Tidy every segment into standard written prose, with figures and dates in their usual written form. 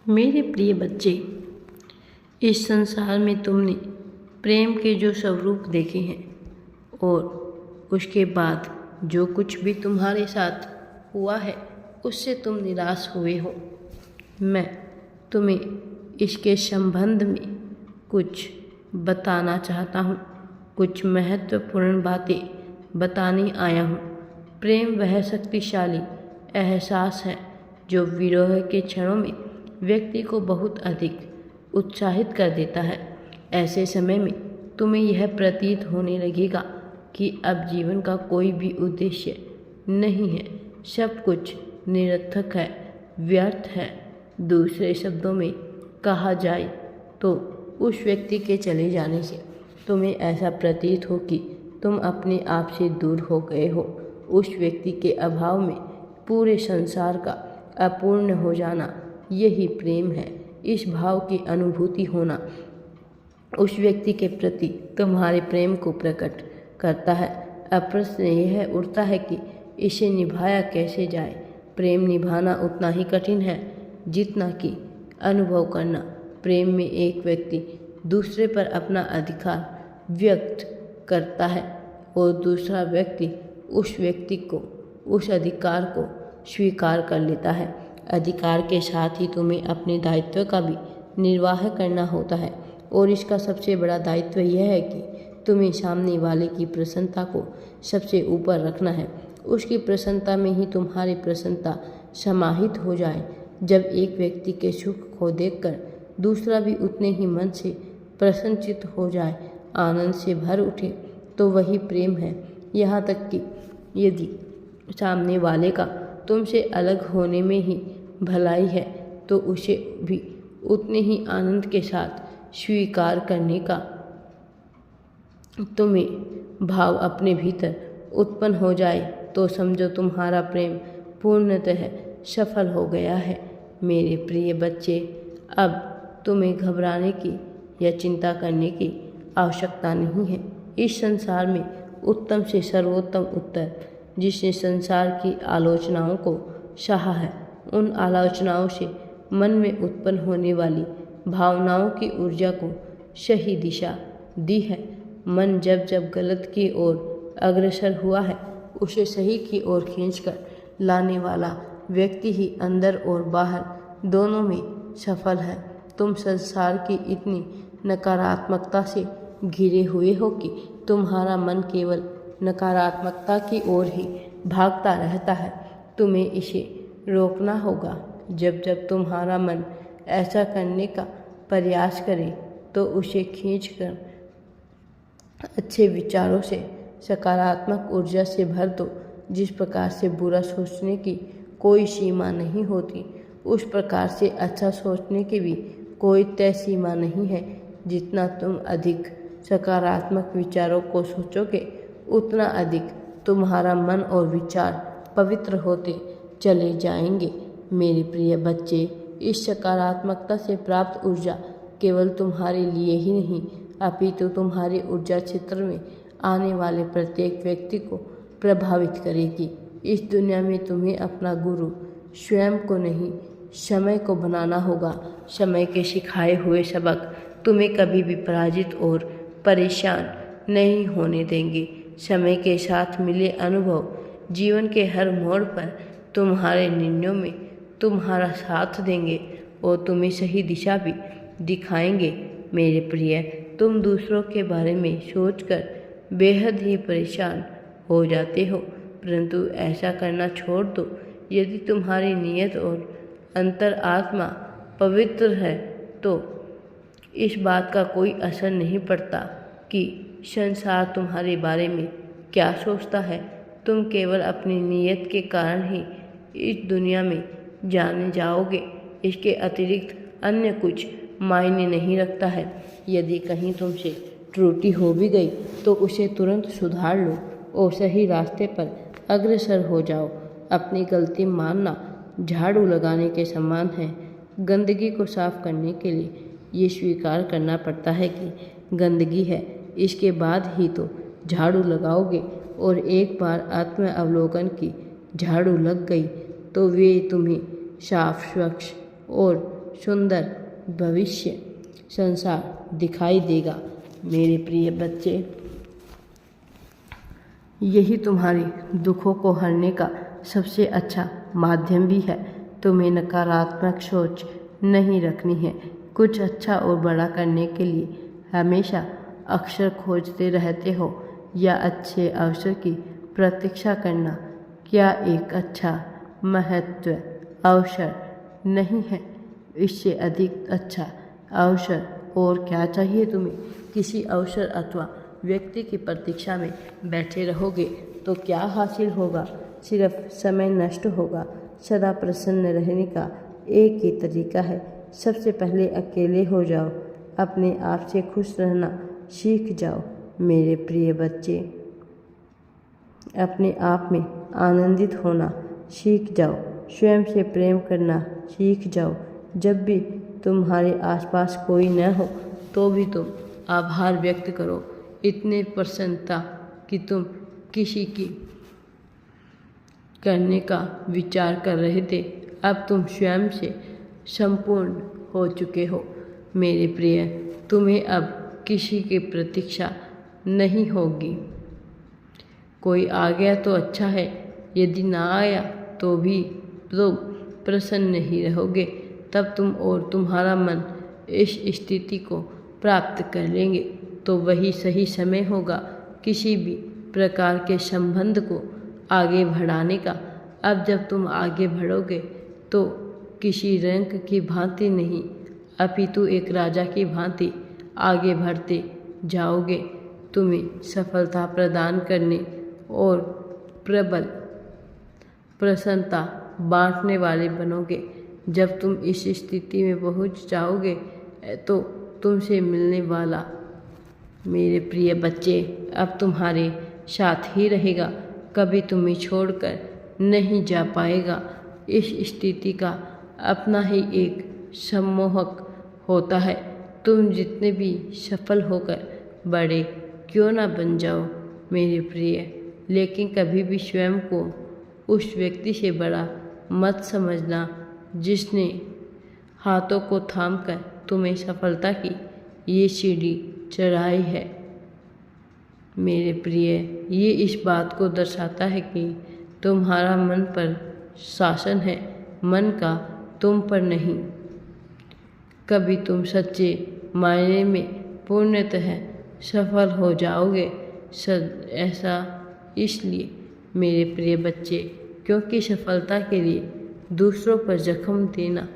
मेरे प्रिय बच्चे, इस संसार में तुमने प्रेम के जो स्वरूप देखे हैं और उसके बाद जो कुछ भी तुम्हारे साथ हुआ है उससे तुम निराश हुए हो। मैं तुम्हें इसके संबंध में कुछ बताना चाहता हूँ, कुछ महत्वपूर्ण बातें बताने आया हूँ। प्रेम वह शक्तिशाली एहसास है जो विरह के क्षणों में व्यक्ति को बहुत अधिक उत्साहित कर देता है। ऐसे समय में तुम्हें यह प्रतीत होने लगेगा कि अब जीवन का कोई भी उद्देश्य नहीं है, सब कुछ निरर्थक है, व्यर्थ है। दूसरे शब्दों में कहा जाए तो उस व्यक्ति के चले जाने से तुम्हें ऐसा प्रतीत हो कि तुम अपने आप से दूर हो गए हो। उस व्यक्ति के अभाव में पूरे संसार का अपूर्ण हो जाना, यही प्रेम है। इस भाव की अनुभूति होना उस व्यक्ति के प्रति तुम्हारे प्रेम को प्रकट करता है। अब प्रश्न यह उठता है कि इसे निभाया कैसे जाए। प्रेम निभाना उतना ही कठिन है जितना कि अनुभव करना। प्रेम में एक व्यक्ति दूसरे पर अपना अधिकार व्यक्त करता है और दूसरा व्यक्ति उस व्यक्ति को, उस अधिकार को स्वीकार कर लेता है। अधिकार के साथ ही तुम्हें अपने दायित्व का भी निर्वाह करना होता है और इसका सबसे बड़ा दायित्व यह है कि तुम्हें सामने वाले की प्रसन्नता को सबसे ऊपर रखना है। उसकी प्रसन्नता में ही तुम्हारी प्रसन्नता समाहित हो जाए। जब एक व्यक्ति के सुख को देखकर दूसरा भी उतने ही मन से प्रसन्नचित्त हो जाए, आनंद से भर उठे, तो वही प्रेम है। यहाँ तक कि यदि सामने वाले का तुमसे अलग होने में ही भलाई है तो उसे भी उतने ही आनंद के साथ स्वीकार करने का तुम्हें भाव अपने भीतर उत्पन्न हो जाए तो समझो तुम्हारा प्रेम पूर्णतः सफल हो गया है। मेरे प्रिय बच्चे, अब तुम्हें घबराने की या चिंता करने की आवश्यकता नहीं है। इस संसार में उत्तम से सर्वोत्तम उत्तर जिसने संसार की आलोचनाओं को सहा है, उन आलोचनाओं से मन में उत्पन्न होने वाली भावनाओं की ऊर्जा को सही दिशा दी है। मन जब जब गलत की ओर अग्रसर हुआ है, उसे सही की ओर खींचकर लाने वाला व्यक्ति ही अंदर और बाहर दोनों में सफल है। तुम संसार की इतनी नकारात्मकता से घिरे हुए हो कि तुम्हारा मन केवल नकारात्मकता की ओर ही भागता रहता है। तुम्हें इसे रोकना होगा। जब जब तुम्हारा मन ऐसा करने का प्रयास करे तो उसे खींचकर अच्छे विचारों से, सकारात्मक ऊर्जा से भर दो। जिस प्रकार से बुरा सोचने की कोई सीमा नहीं होती, उस प्रकार से अच्छा सोचने की भी कोई तय सीमा नहीं है। जितना तुम अधिक सकारात्मक विचारों को सोचोगे, उतना अधिक तुम्हारा मन और विचार पवित्र होते चले जाएंगे। मेरे प्रिय बच्चे, इस सकारात्मकता से प्राप्त ऊर्जा केवल तुम्हारे लिए ही नहीं, अपितु तुम्हारे ऊर्जा क्षेत्र में आने वाले प्रत्येक व्यक्ति को प्रभावित करेगी। इस दुनिया में तुम्हें अपना गुरु स्वयं को नहीं, समय को बनाना होगा। समय के सिखाए हुए सबक तुम्हें कभी भी पराजित और परेशान नहीं होने देंगे। समय के साथ मिले अनुभव जीवन के हर मोड़ पर तुम्हारे निर्णयों में तुम्हारा साथ देंगे और तुम्हें सही दिशा भी दिखाएंगे। मेरे प्रिय, तुम दूसरों के बारे में सोचकर बेहद ही परेशान हो जाते हो, परंतु ऐसा करना छोड़ दो। यदि तुम्हारी नीयत और अंतर आत्मा पवित्र है तो इस बात का कोई असर नहीं पड़ता कि संसार तुम्हारे बारे में क्या सोचता है। तुम केवल अपनी नीयत के कारण ही इस दुनिया में जाने जाओगे। इसके अतिरिक्त अन्य कुछ मायने नहीं रखता है। यदि कहीं तुमसे त्रुटि हो भी गई तो उसे तुरंत सुधार लो और सही रास्ते पर अग्रसर हो जाओ। अपनी गलती मानना झाड़ू लगाने के समान है। गंदगी को साफ करने के लिए ये स्वीकार करना पड़ता है कि गंदगी है, इसके बाद ही तो झाड़ू लगाओगे। और एक बार आत्म अवलोकन की झाड़ू लग गई तो वे तुम्हें साफ, स्वच्छ और सुंदर भविष्य संसार दिखाई देगा। मेरे प्रिय बच्चे, यही तुम्हारे दुखों को हरने का सबसे अच्छा माध्यम भी है। तुम्हें नकारात्मक सोच नहीं रखनी है। कुछ अच्छा और बड़ा करने के लिए हमेशा अवसर खोजते रहते हो या अच्छे अवसर की प्रतीक्षा करना क्या एक अच्छा महत्व अवसर नहीं है? इससे अधिक अच्छा अवसर और क्या चाहिए तुम्हें? किसी अवसर अथवा व्यक्ति की प्रतीक्षा में बैठे रहोगे तो क्या हासिल होगा? सिर्फ समय नष्ट होगा। सदा प्रसन्न रहने का एक ही तरीका है, सबसे पहले अकेले हो जाओ, अपने आप से खुश रहना सीख जाओ। मेरे प्रिय बच्चे, अपने आप में आनंदित होना सीख जाओ, स्वयं से प्रेम करना सीख जाओ। जब भी तुम्हारे आसपास कोई न हो तो भी तुम आभार व्यक्त करो, इतने प्रसन्नता कि तुम किसी की करने का विचार कर रहे थे, अब तुम स्वयं से संपूर्ण हो चुके हो। मेरे प्रिय, तुम्हें अब किसी की प्रतीक्षा नहीं होगी। कोई आ गया तो अच्छा है, यदि ना आया तो भी तुम प्रसन्न नहीं रहोगे। तब तुम और तुम्हारा मन इस स्थिति को प्राप्त कर लेंगे तो वही सही समय होगा किसी भी प्रकार के संबंध को आगे बढ़ाने का। अब जब तुम आगे बढ़ोगे तो किसी रंक की भांति नहीं, अपितु एक राजा की भांति आगे बढ़ते जाओगे। तुम्हें सफलता प्रदान करने और प्रबल प्रसन्नता बांटने वाले बनोगे। जब तुम इस स्थिति में पहुंच जाओगे तो तुमसे मिलने वाला मेरे प्रिय बच्चे अब तुम्हारे साथ ही रहेगा, कभी तुम्हें छोड़कर नहीं जा पाएगा। इस स्थिति का अपना ही एक सम्मोहक होता है। तुम जितने भी सफल होकर बड़े क्यों ना बन जाओ मेरे प्रिय, लेकिन कभी भी स्वयं को उस व्यक्ति से बड़ा मत समझना जिसने हाथों को थामकर तुम्हें सफलता की ये सीढ़ी चढ़ाई है। मेरे प्रिय, ये इस बात को दर्शाता है कि तुम्हारा मन पर शासन है, मन का तुम पर नहीं। कभी तुम सच्चे मायने में पूर्णतः सफल हो जाओगे। ऐसा इसलिए मेरे प्रिय बच्चे क्योंकि सफलता के लिए दूसरों पर जख्म देना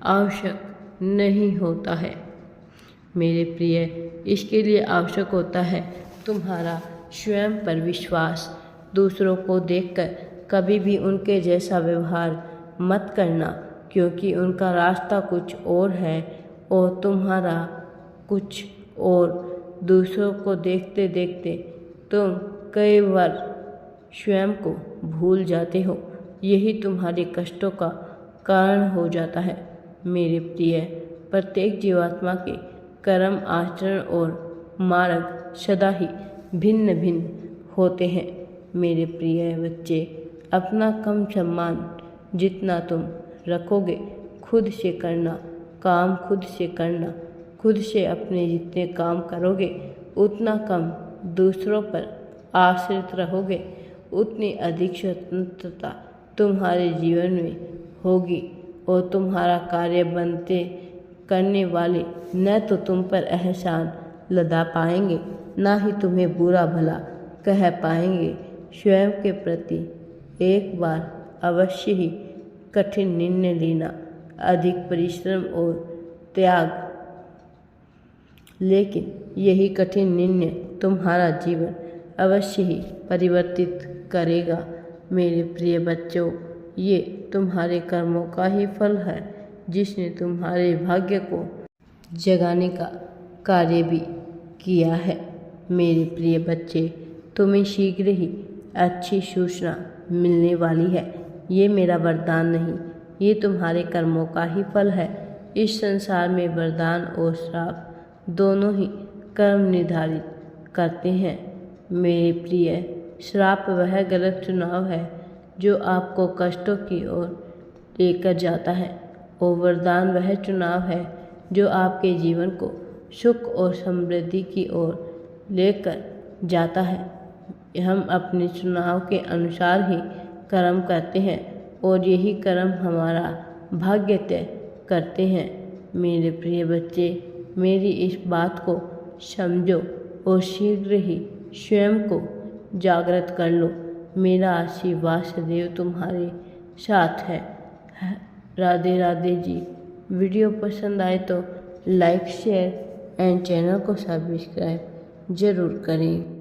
आवश्यक नहीं होता है। मेरे प्रिय, इसके लिए आवश्यक होता है तुम्हारा स्वयं पर विश्वास। दूसरों को देखकर कभी भी उनके जैसा व्यवहार मत करना, क्योंकि उनका रास्ता कुछ और है और तुम्हारा कुछ और। दूसरों को देखते देखते तुम कई बार स्वयं को भूल जाते हो, यही तुम्हारे कष्टों का कारण हो जाता है। मेरे प्रिय, प्रत्येक जीवात्मा के कर्म, आचरण और मार्ग सदा ही भिन्न भिन्न होते हैं। मेरे प्रिय बच्चे, अपना कम सम्मान जितना तुम रखोगे खुद से करना, काम खुद से करना, खुद से अपने जितने काम करोगे उतना कम दूसरों पर आश्रित रहोगे, उतनी अधिक स्वतंत्रता तुम्हारे जीवन में होगी और तुम्हारा कार्य बनते करने वाले न तो तुम पर एहसान लदा पाएंगे, ना ही तुम्हें बुरा भला कह पाएंगे। स्वयं के प्रति एक बार अवश्य ही कठिन निर्णय लेना, अधिक परिश्रम और त्याग, लेकिन यही कठिन निर्णय तुम्हारा जीवन अवश्य ही परिवर्तित करेगा। मेरे प्रिय बच्चों, ये तुम्हारे कर्मों का ही फल है जिसने तुम्हारे भाग्य को जगाने का कार्य भी किया है। मेरे प्रिय बच्चे, तुम्हें शीघ्र ही अच्छी सूचना मिलने वाली है। ये मेरा वरदान नहीं, ये तुम्हारे कर्मों का ही फल है। इस संसार में वरदान और श्राप दोनों ही कर्म निर्धारित करते हैं। मेरे प्रिय, श्राप वह गलत चुनाव है जो आपको कष्टों की ओर लेकर जाता है, और वरदान वह चुनाव है जो आपके जीवन को सुख और समृद्धि की ओर लेकर जाता है। हम अपने चुनाव के अनुसार ही कर्म करते हैं और यही कर्म हमारा भाग्य तय करते हैं। मेरे प्रिय बच्चे, मेरी इस बात को समझो और शीघ्र ही स्वयं को जागृत कर लो। मेरा आशीर्वाद सदैव तुम्हारे साथ है। राधे राधे जी। वीडियो पसंद आए तो लाइक शेयर एंड चैनल को सब्सक्राइब जरूर करें।